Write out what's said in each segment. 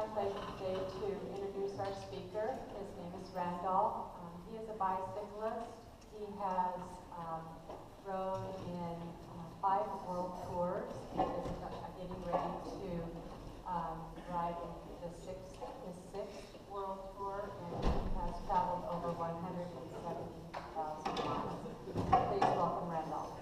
my pleasure today to introduce our speaker. His name is Randolph. He is a bicyclist. He has rode in 5 world tours. He is getting ready to ride in his sixth world tour, and he has traveled over 170,000 miles. Please welcome Randolph.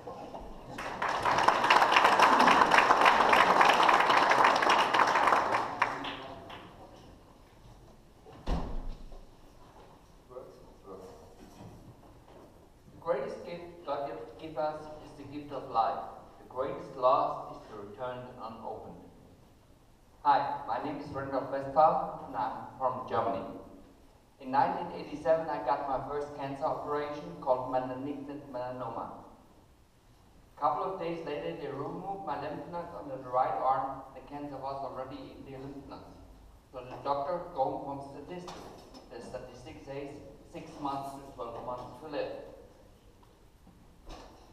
The greatest gift God gives us is the gift of life. The greatest loss is to return it unopened. Hi, my name is Randolph Westphal, and I'm from Germany. In 1987, I got my first cancer operation called malignant melanoma. A couple of days later, they removed my lymph nodes under the right arm. The cancer was already in the lymph nodes. So the doctor, going from statistics, the statistic says 6 months to 12 months to live.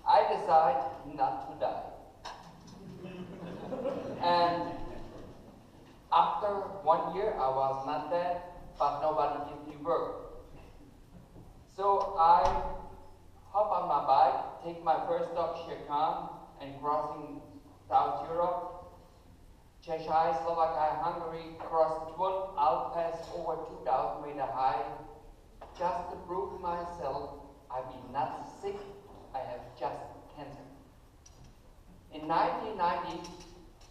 I decide not to die. And after 1 year, I was not dead, but nobody gave me work. So I hop on my bike, take my first stop Shirkan, and crossing South Europe, Cheshire, Slovakia, Hungary, cross the 12 Alp pass over 2,000 meter high, just to prove to myself I've been not sick, I have just cancer. In 1990,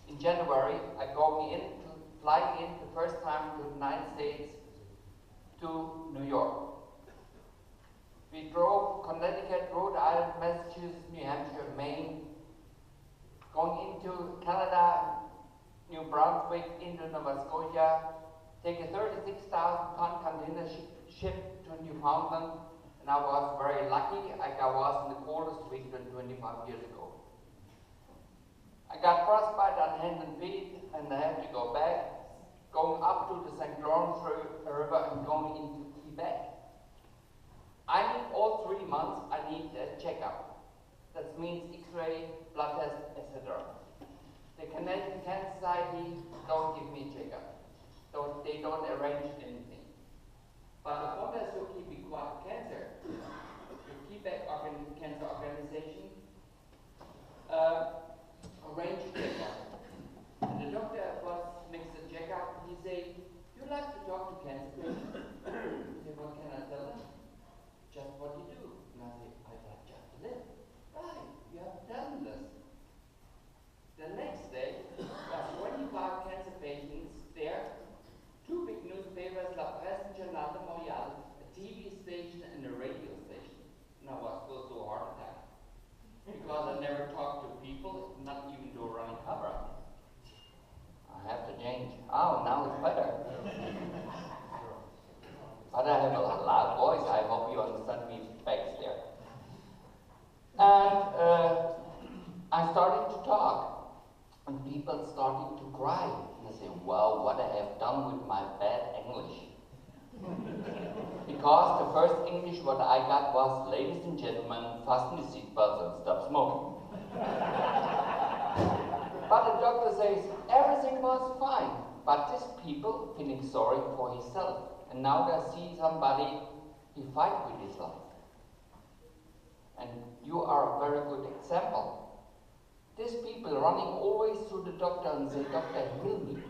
in January, I flying in the first time to the United States to New York. We drove Connecticut, Rhode Island, Massachusetts, New Hampshire, Maine, going into Canada, New Brunswick, into Nova Scotia, take a 36,000-ton container ship to Newfoundland, and I was very lucky. I was in the coldest week than 25 years ago. I got frostbite on hands and feet, and I had to go back, going up to the St. Lawrence River and going into Quebec. I need all 3 months, I need a checkup. That means X-ray, blood test, etc. The Canadian Cancer Society don't give me a checkup. They don't arrange anything. But the Fonds for Quebec Cancer, the Quebec Cancer Organization, arrange a checkup. And the doctor makes a checkup. He say, "You like to talk to cancer patients?" I say, "What can I tell them?" "Just what you do." And I say, "I'd like just to live." "Right, you have done this." The next day, there are 25 cancer patients there, 2 big newspapers, La Presse, Journal de Montréal, a TV station and a radio station. And I was close to a heart attack. Because I never talked to people, not even to a running cover-up. I have to change. Oh, now it's better. But I have a loud voice. I hope you understand me back there. And I started to talk, and people started to cry. And I say, "Well, what I have done with my bad English." Because the first English what I got was, "Ladies and gentlemen, fasten your seatbelts and stop smoking." But the doctor says, everything was fine. But these people feeling sorry for himself. And now they see somebody, he fight with his life. And you are a very good example. These people running always to the doctor and say, "Doctor, heal me."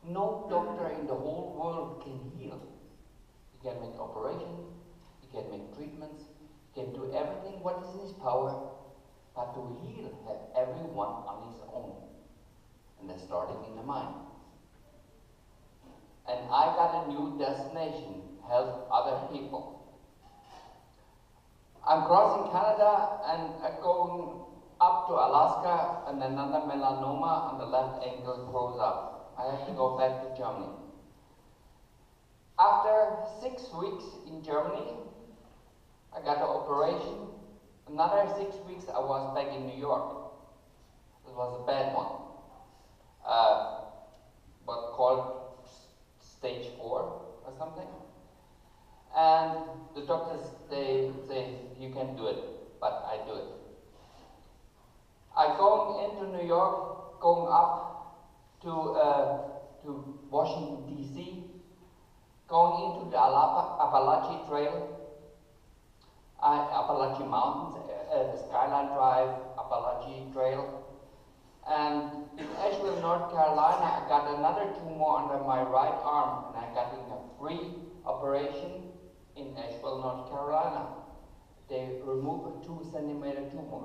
No doctor in the whole world can heal. He can make operations, he can make treatments, he can do everything what is in his power, but to heal, have everyone on his own. And they're starting in the mind. And I got a new destination, help other people. I'm crossing Canada and going up to Alaska, and another melanoma on the left ankle grows up. I have to go back to Germany. After 6 weeks in Germany, I got an operation. Another 6 weeks, I was back in New York. It was a bad one. What's called stage 4 or something. And the doctors, they say, "You can do it," but I do it. I going into New York, going up to to Washington, D.C., going into the Appalachian Trail, Appalachian Mountains, the Skyline Drive, Appalachian Trail. And in Asheville, North Carolina, I got another tumor under my right arm, and I got in a free operation in Asheville, North Carolina. They removed a 2-centimeter tumor.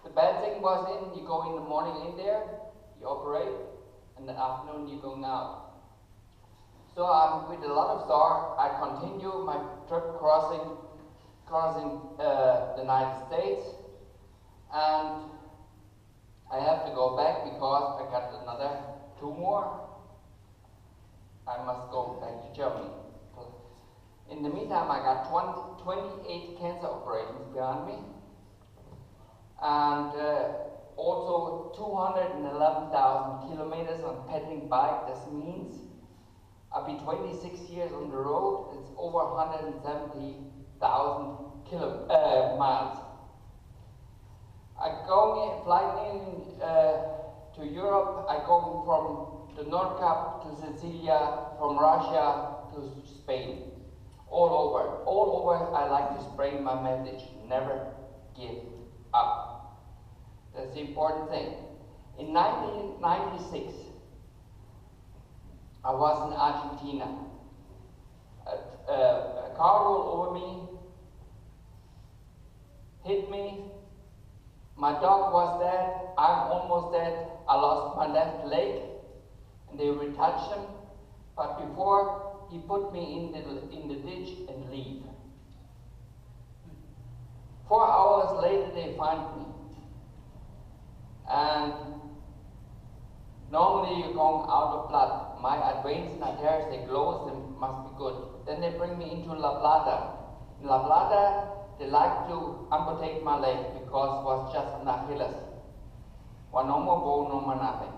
The bad thing was you go in the morning in there, you operate, in the afternoon you're going out. So with a lot of sorrow, I continue my trip crossing the United States, and I have to go back because I got another tumor. I must go back to Germany. In the meantime, I got 28 cancer operations behind me, and also 211,000 kilometers on pedaling bike. This means I'll be 26 years on the road. It's over 170,000 miles. I go flying in to Europe. I go from the North Cape to Sicilia, from Russia to Spain. All over, I like to spray my message, never give up. That's the important thing. In 1996, I was in Argentina. A car rolled over me, hit me. My dog was dead, I'm almost dead. I lost my left leg, and they retouched him. But before, he put me in the ditch and leave. 4 hours later, they find me. And normally you're going out of blood. My advanced arteries, they close, they must be good. Then they bring me into La Plata. In La Plata, they like to amputate my leg because it was just an Achilles. Well, no more bone, no more nothing.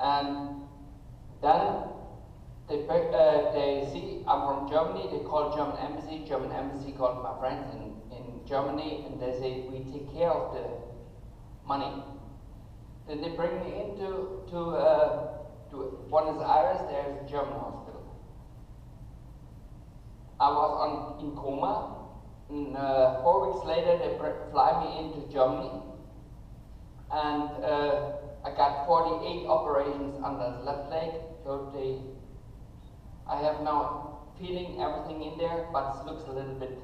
And then they see I'm from Germany. They call German embassy. German embassy called my friends in Germany, and they say we take care of the money. Then they bring me into to Buenos Aires. There's a German hospital. I was in coma. And 4 weeks later, they fly me into Germany, and I got 48 operations on the left leg. So I have now feeling everything in there, but it looks a little bit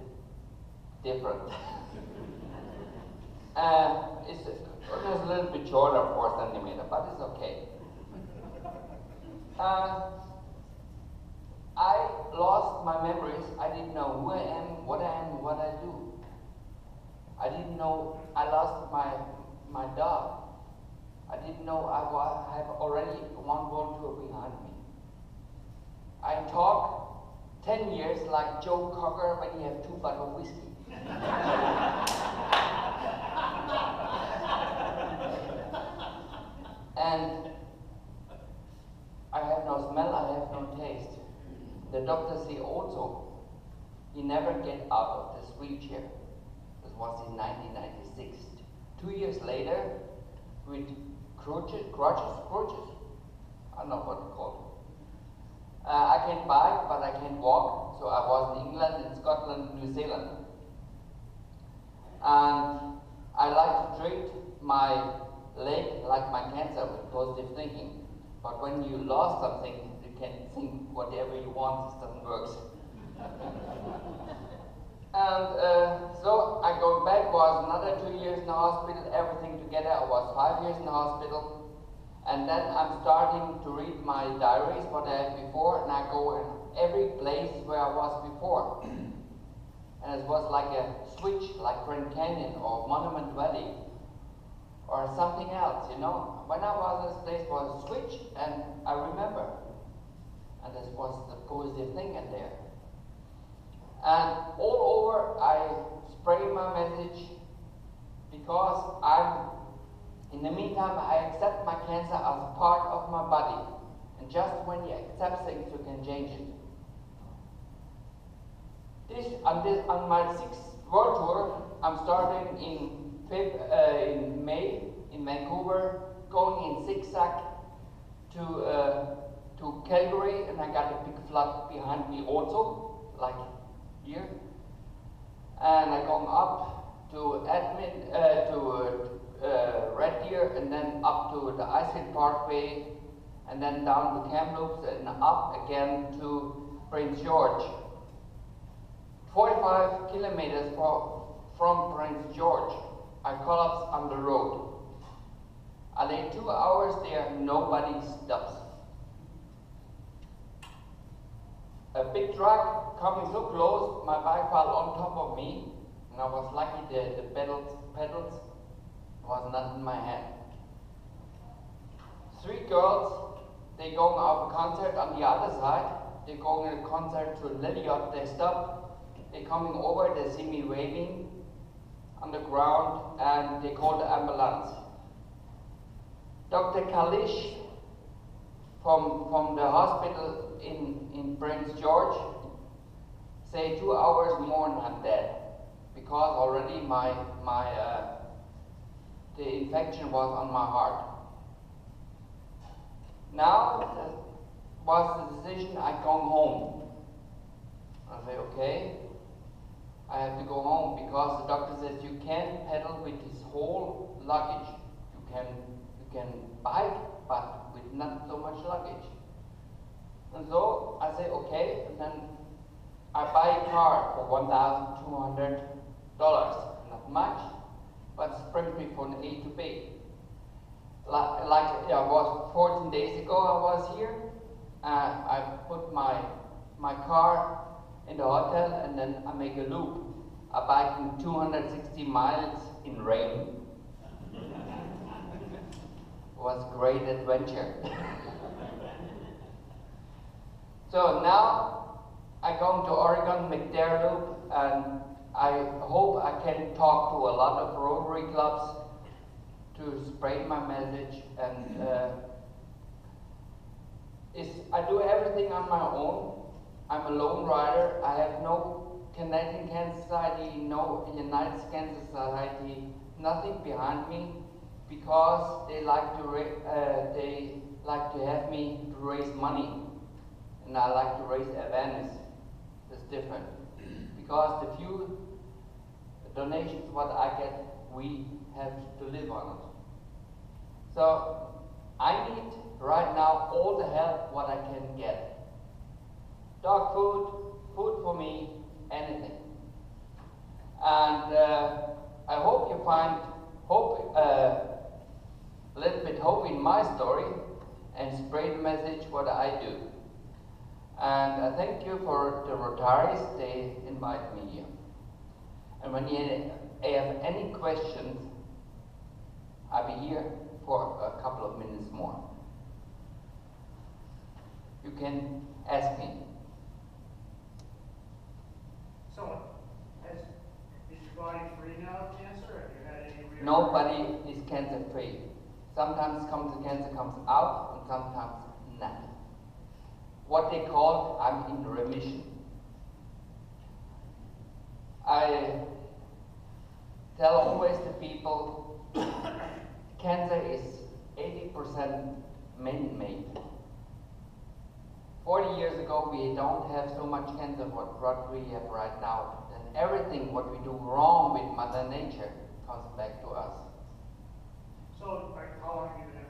different. It's a little bit shorter, 4 centimeters, but it's okay. I lost my memories. I didn't know who I am, what I do. I didn't know I lost my dog. I didn't know I have already one world tour behind me. I talk 10 years like Joe Cocker when you have 2 bottles of whiskey. And I have no smell, I have no taste. The doctor say also, he never get out of this wheelchair. This was in 1996. 2 years later, with crutches, I don't know what to call it. I can bike, but I can't walk. So I was in England, in Scotland, New Zealand. And I like to treat my leg like my cancer with positive thinking. But when you lost something, you can think whatever you want, it doesn't work. And so I go back, was another 2 years in the hospital, everything together. I was 5 years in the hospital. And then I'm starting to read my diaries, what I had before, and I go in every place where I was before. And it was like a switch, like Grand Canyon or Monument Valley or something else, you know. When I was in this place was a switch, and I remember. And this was the positive thing in there. And all over I spray my message because in the meantime, I accept my cancer as a part of my body. And just when you accept things, you can change it. On my 6th world tour, I'm starting in May in Vancouver, going in zigzag to Calgary, and I got a big flood behind me also, like here. And I gone up to Red Deer, and then up to the Icefield Parkway, and then down to Kamloops, and up again to Prince George. 45 kilometers from Prince George, I collapsed on the road. I lay 2 hours there, nobody stops. A big truck coming so close, my bike fell on top of me, and I was lucky the pedals was not in my hand. 3 girls, they going out a concert on the other side. They going to a concert to Liliot. They stop. They coming over. They see me waving on the ground, and they call the ambulance. Dr. Kalish from the hospital in Prince George say 2 hours more and I'm dead, because already the infection was on my heart. Now was the decision I go home. I say, okay, I have to go home, because the doctor says you can't pedal with this whole luggage. You can bike, but with not so much luggage. And so I say, okay, and then I buy a car for $1,200. Not much, but it brings me from A to B. Like yeah, was 14 days ago I was here. I put my car in the hotel, and then I make a loop. I bike 260 miles in rain. Was great adventure. So now I go to Oregon, make their loop, and I hope I can talk to a lot of Rotary clubs to spread my message. And I do everything on my own. I'm a lone rider. I have no Canadian Cancer Society, no United Cancer Society, nothing behind me, because they like to have me to raise money, and I like to raise awareness. That's different, because the few donations what I get, we have to live on it. So I need right now all the help what I can get. Dog food, food for me, anything. And I hope you find hope, a little bit hope in my story, and spread the message what I do. And I thank you for the Rotaries, they invite me here. And when you have any questions, I'll be here for a couple of minutes more. You can ask me. So, is your body free now of cancer? Have you had any real... Nobody is cancer free. Sometimes cancer comes out, and sometimes not. What they call, I'm in remission. I tell always the people, cancer is 80% man-made. 40 years ago, we don't have so much cancer what we have right now. And everything what we do wrong with Mother Nature comes back to us. So, how long have you been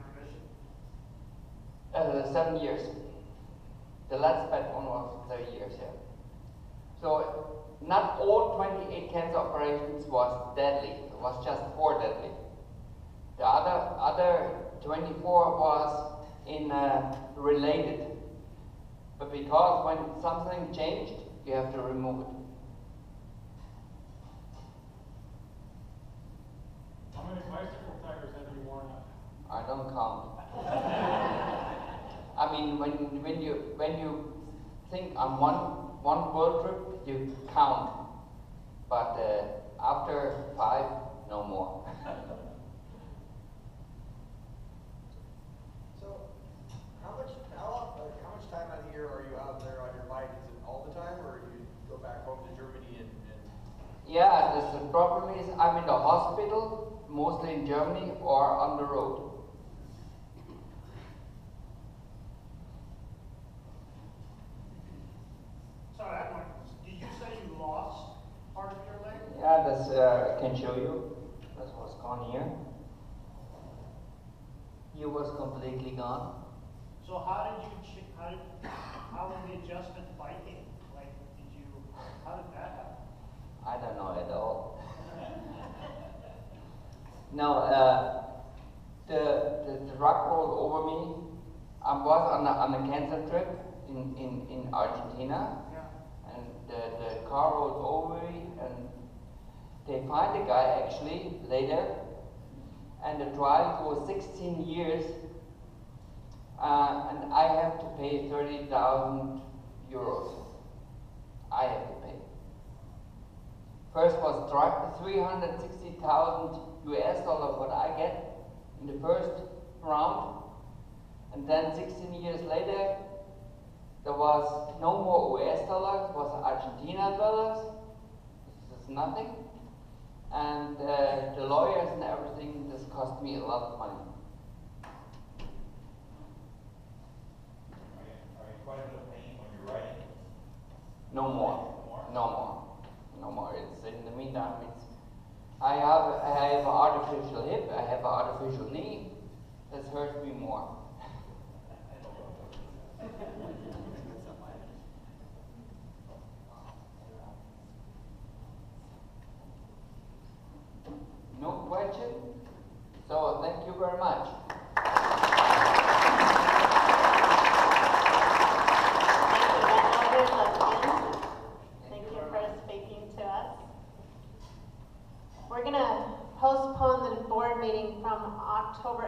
in remission? 7 years. The last bad one was 30 years, yeah. So, not all 28 cancer operations was deadly. It was just 4 deadly. The other 24 was in related. But because when something changed, you have to remove it. How many bicycle tires have you worn out? I don't count. I mean, when you think on one world trip, you count. But after 5, no more. So, how much time out of the year are you out there on your bike? Is it all the time, or you go back home to Germany and... Yeah, the problem is I'm in the hospital, mostly in Germany, or on the road. can show you. That's what's gone here. Here was completely gone. So how did you, how was the adjustment biking? Like, how did that happen? I don't know at all. No, the truck rolled over me. I was on a cancer trip in Argentina, Yeah. and the car rolled over me, and they find the guy actually later, and the trial was 16 years, and I have to pay 30,000 euros. I have to pay. First was 360,000 US dollars what I get in the first round, and then 16 years later there was no more US dollars, it was Argentina dollars. This is nothing, and the lawyers and everything, this cost me a lot of money. Are you quite a bit of pain when you're riding? No more. No more. No more. It's in the meantime. I have an artificial hip. I have an artificial knee. This hurts me more. No question. So thank you very much.